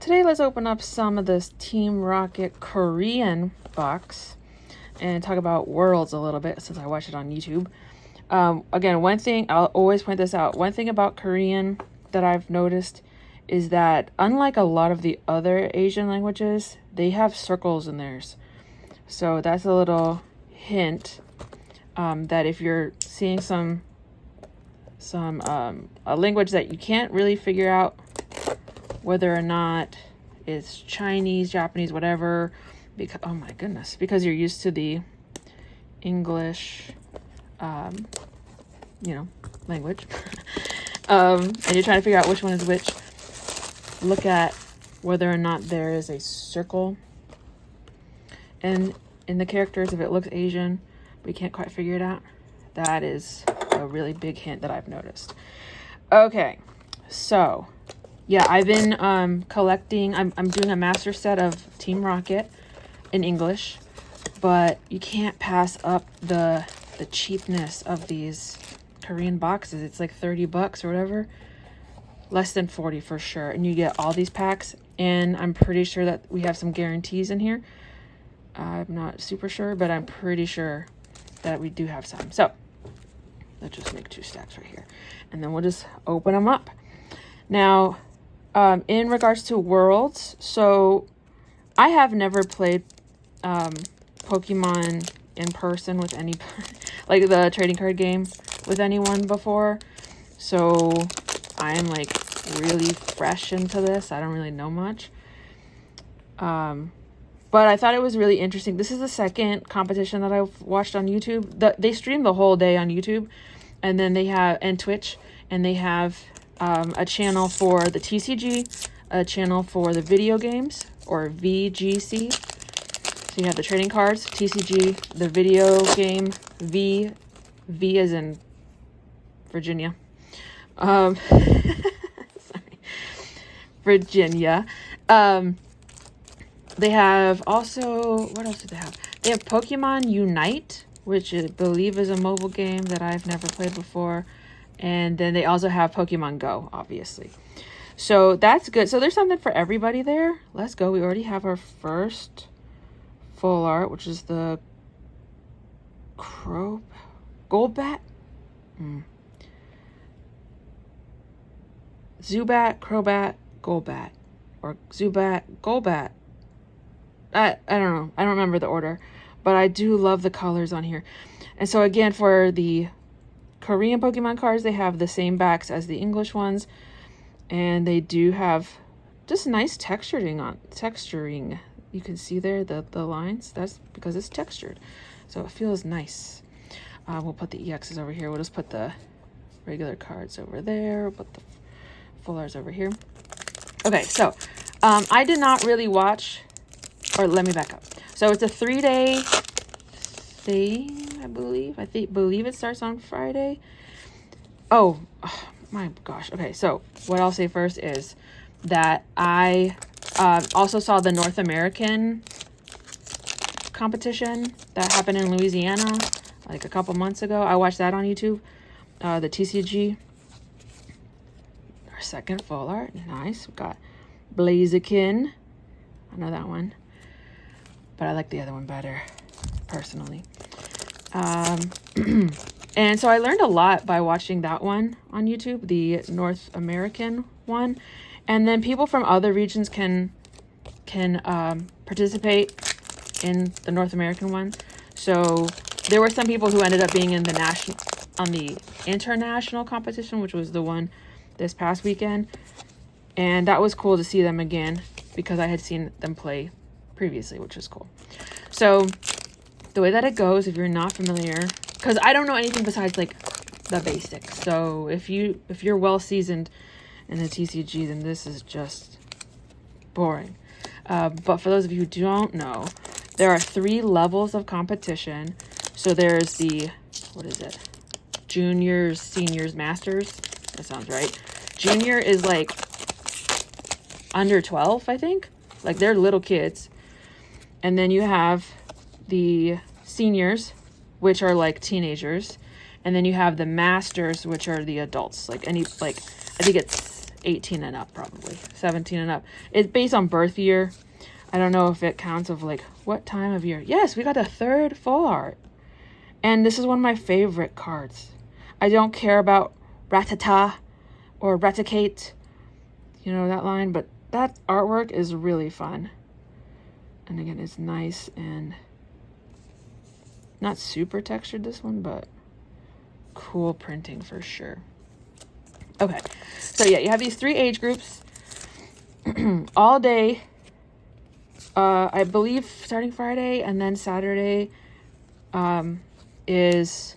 today let's open up some of this Team Rocket Korean box and talk about Worlds a little bit since I watched it on YouTube. Again, one thing, I'll always point this out, one thing about Korean that I've noticed is that unlike a lot of the other Asian languages, they have circles in theirs. So that's a little hint that if you're seeing a language that you can't really figure out whether or not it's Chinese, Japanese, whatever, because oh my goodness, because you're used to the English language and you're trying to figure out which one is which, look at whether or not there is a circle and in the characters. If it looks Asian but you can't quite figure it out, that is a really big hint that I've noticed. Okay, so yeah, I've been collecting. I'm doing a master set of Team Rocket in English, but you can't pass up the cheapness of these Korean boxes. It's like $30 or whatever, less than 40 for sure, and you get all these packs. And I'm pretty sure that we have some guarantees in here. I'm not super sure, but I'm pretty sure that we do have some. So let's just make 2 stacks right here, and then we'll just open them up. Now, in regards to Worlds, so I have never played Pokemon in person with any, like the trading card game with anyone before. So I am like really fresh into this. I don't really know much. But I thought it was really interesting. This is the second competition that I've watched on YouTube. They stream the whole day on YouTube, and then they have, and Twitch, and they have a channel for the TCG, a channel for the video games, or VGC. So you have the trading cards, TCG, the video game, V as in Virginia. Sorry. Virginia. They have also, what else do they have? They have Pokemon Unite, which I believe is a mobile game that I've never played before. And then they also have Pokemon Go, obviously. So that's good. So there's something for everybody there. Let's go. We already have our first full art, which is the Golbat? Zubat, Crobat, Golbat. Or Zubat, Golbat. I don't know. I don't remember the order. But I do love the colors on here. And so again, for the Korean Pokemon cards, they have the same backs as the English ones. And they do have just nice texturing. You can see there the lines. That's because it's textured. So it feels nice. We'll put the EXs over here. We'll just put the regular cards over there. We'll put the full arts over here. Okay, so I did not really watch, or let me back up. So it's a 3-day thing, I believe. Believe it starts on Friday. Oh my gosh. Okay, so what I'll say first is that I also saw the North American competition that happened in Louisiana like a couple months ago. I watched that on YouTube. The TCG. Our second full art. Nice. We got Blaziken. I know that one, but I like the other one better, personally. And so I learned a lot by watching that one on YouTube, the North American one. And then people from other regions can participate in the North American one. So there were some people who ended up being in the international competition, which was the one this past weekend. And that was cool to see them again because I had seen them play previously, which was cool. So the way that it goes, if you're not familiar, because I don't know anything besides like the basics. So if you're well seasoned in the TCG, then this is just boring. But for those of you who don't know, there are 3 levels of competition. So there's the, what is it? Juniors, seniors, masters. That sounds right. Junior is like under 12, I think. Like they're little kids. And then you have the seniors, which are like teenagers. And then you have the masters, which are the adults. I think it's 18 and up, probably 17 and up. It's based on birth year. I don't know if it counts of like what time of year. Yes, we got a third full art. And this is one of my favorite cards. I don't care about Rattata or Raticate, you know that line, but that artwork is really fun. And again, it's nice and not super textured, this one, but cool printing for sure. Okay, so yeah, you have these 3 age groups all day. I believe starting Friday and then Saturday is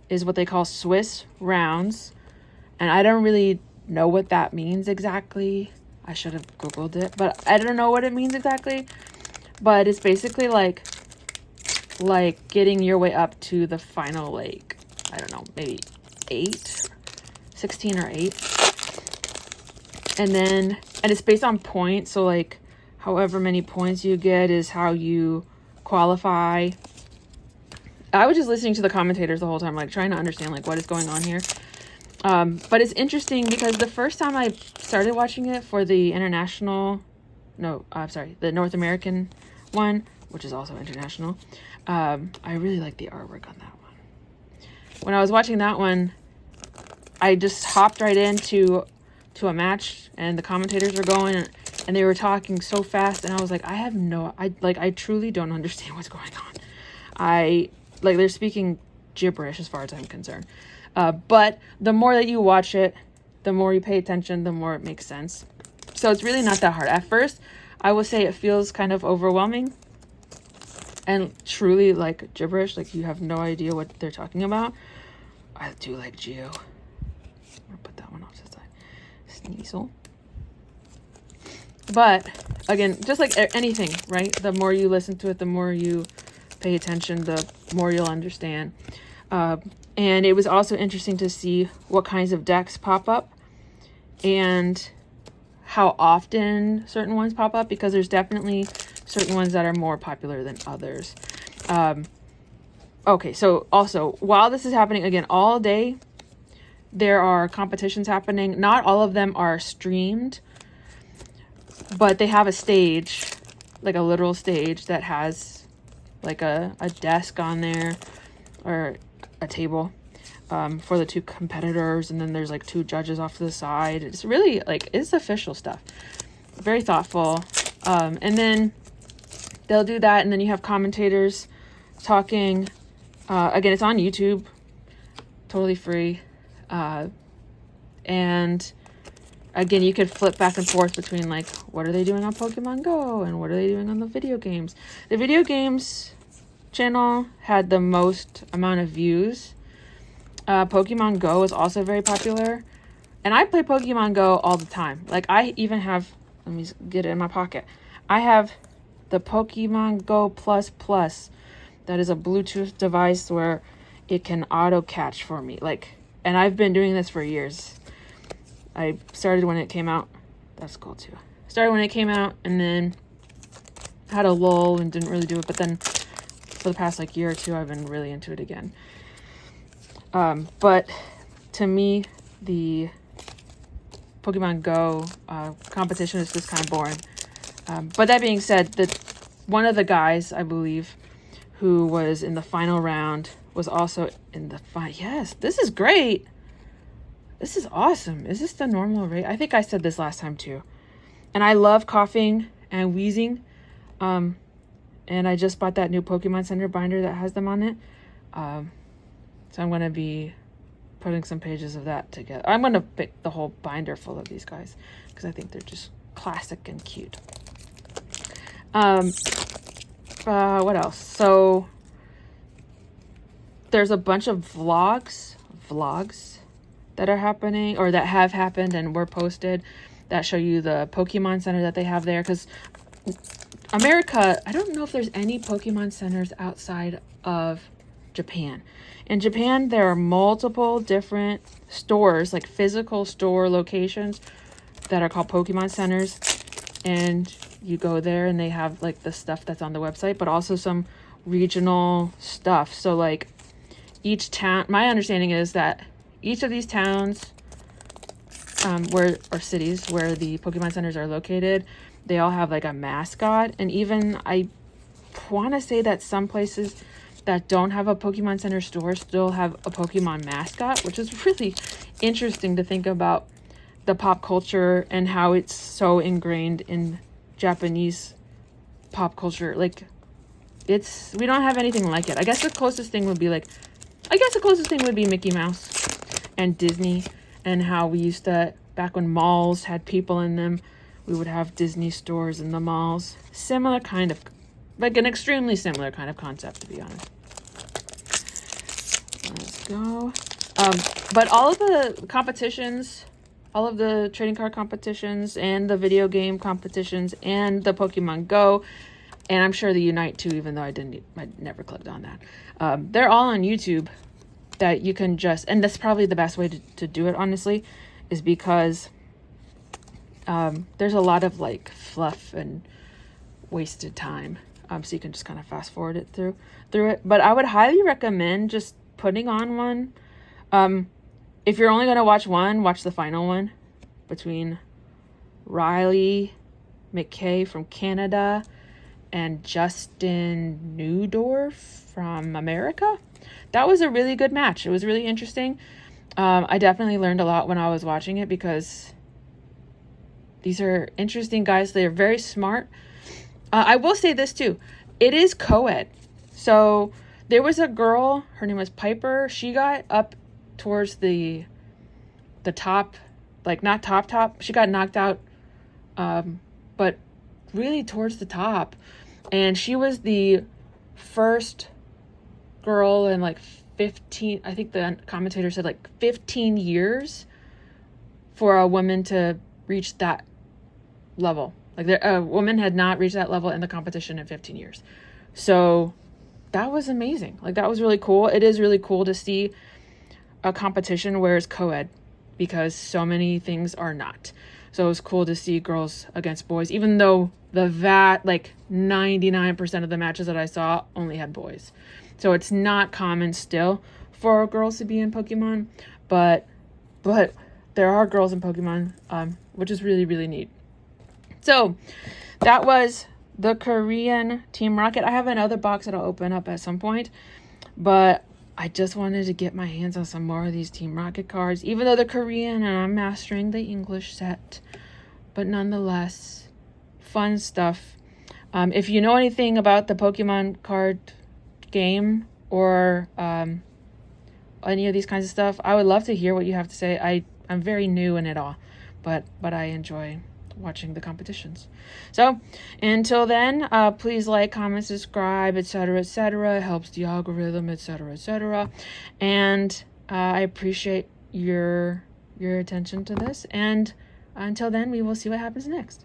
what they call Swiss rounds. And I don't really know what that means exactly. I should have Googled it, but I don't know what it means exactly. But it's basically like getting your way up to the final, like, I don't know, maybe 16 or 8. And it's based on points. So like however many points you get is how you qualify. I was just listening to the commentators the whole time, like trying to understand like what is going on here. But it's interesting because the first time I started watching it for the the North American one, which is also international, I really like the artwork on that one. When I was watching that one, I just hopped right into a match and the commentators were going and they were talking so fast and I was like, I truly don't understand what's going on. They're speaking gibberish as far as I'm concerned. But the more that you watch it, the more you pay attention, the more it makes sense. So it's really not that hard. At first, I would say it feels kind of overwhelming and truly like gibberish, like you have no idea what they're talking about. I do like Geo. I'm gonna put that one off to the side. Sneasel. But again, just like anything, right? The more you listen to it, the more you pay attention, the more you'll understand. And it was also interesting to see what kinds of decks pop up and how often certain ones pop up, because there's definitely certain ones that are more popular than others. Okay, so also, while this is happening, again, all day, there are competitions happening. Not all of them are streamed, but they have a stage, like a literal stage that has like a desk on there or a table for the 2 competitors, and then there's like 2 judges off to the side. It's really like, it's official stuff, very thoughtful. And then they'll do that, and then you have commentators talking. Again, it's on YouTube, totally free. And again, you could flip back and forth between like, what are they doing on Pokemon Go and what are they doing on the video games? The video games channel had the most amount of views. Pokemon Go is also very popular, and I play Pokemon Go all the time. Like I even have, let me get it in my pocket. I have the Pokemon Go Plus. That is a Bluetooth device where it can auto catch for me. And I've been doing this for years. I started when it came out. That's cool too. Started when it came out and then had a lull and didn't really do it. But then for the past like year or 2, I've been really into it again. But to me, the Pokemon Go competition is just kind of boring. But that being said, one of the guys, I believe, who was in the final round was also in the Yes, this is great. This is awesome. Is this the normal rate? I think I said this last time too. And I love coughing and wheezing. And I just bought that new Pokemon Center binder that has them on it. So I'm going to be putting some pages of that together. I'm going to pick the whole binder full of these guys because I think they're just classic and cute. What else? So there's a bunch of vlogs that are happening or that have happened and were posted that show you the Pokemon Center that they have there. Because America, I don't know if there's any Pokemon Centers outside of Japan. In Japan, there are multiple different stores, like physical store locations that are called Pokemon Centers. And you go there and they have like the stuff that's on the website, but also some regional stuff. So like each town, my understanding is that each of these towns or cities where the Pokemon centers are located, they all have like a mascot. And even I want to say that some places that don't have a Pokemon Center store still have a Pokemon mascot, which is really interesting to think about the pop culture and how it's so ingrained in Japanese pop culture. Like, we don't have anything like it. I guess the closest thing would be Mickey Mouse and Disney, and how we used to, back when malls had people in them, we would have Disney stores in the malls. Similar kind of, like an extremely similar kind of concept, to be honest. Let's go. But all of the competitions, all of the trading card competitions and the video game competitions and the Pokemon Go, and I'm sure the Unite too, even though I never clicked on that. They're all on YouTube that you can just, and that's probably the best way to do it, honestly, is because there's a lot of like fluff and wasted time. So you can just kind of fast forward it through it. But I would highly recommend just putting on one. If you're only going to watch one, watch the final one between Riley McKay from Canada and Justin Newdorf from America. That was a really good match. It was really interesting. I definitely learned a lot when I was watching it because these are interesting guys. They're very smart. I will say this too. It is co-ed. So there was a girl, her name was Piper. She got up towards the top, like not top. She got knocked out, but really towards the top. And she was the first girl in like 15, I think the commentator said like 15 years for a woman to reach that level. Like a woman had not reached that level in the competition in 15 years. So that was amazing. Like that was really cool. It is really cool to see a competition where it's co-ed because so many things are not. So it was cool to see girls against boys, even though like 99% of the matches that I saw only had boys. So it's not common still for girls to be in Pokemon, but there are girls in Pokemon, which is really, really neat. So that was the Korean Team Rocket. I have another box that I'll open up at some point, but I just wanted to get my hands on some more of these Team Rocket cards, even though they're Korean and I'm mastering the English set, but nonetheless, fun stuff. If you know anything about the Pokemon card game or any of these kinds of stuff, I would love to hear what you have to say. I'm very new in it all, but I enjoy watching the competitions. So until then, please like, comment, subscribe, etc., etc. It helps the algorithm, etc., etc. And I appreciate your attention to this. And until then, we will see what happens next.